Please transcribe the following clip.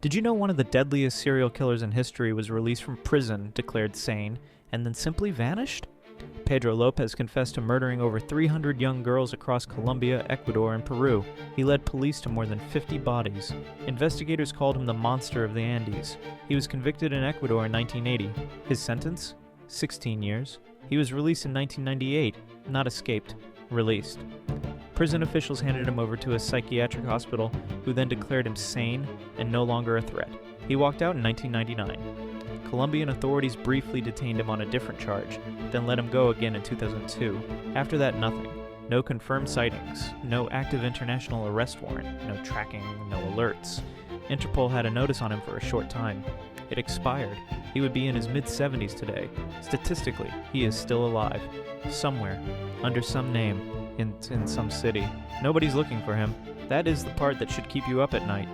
Did you know one of the deadliest serial killers in history was released from prison, declared sane, and then simply vanished? Pedro Lopez confessed to murdering over 300 young girls across Colombia, Ecuador, and Peru. He led police to more than 50 bodies. Investigators called him the Monster of the Andes. He was convicted in Ecuador in 1980. His sentence? 16 years. He was released in 1998. Not escaped. Released. Prison officials handed him over to a psychiatric hospital, who then declared him sane and no longer a threat. He walked out in 1999. Colombian authorities briefly detained him on a different charge, then let him go again in 2002. After that, nothing. No confirmed sightings, no active international arrest warrant, no tracking, no alerts. Interpol had a notice on him for a short time. It expired. He would be in his mid-70s today. Statistically, he is still alive. Somewhere, under some name, in some city. Nobody's looking for him. That is the part that should keep you up at night.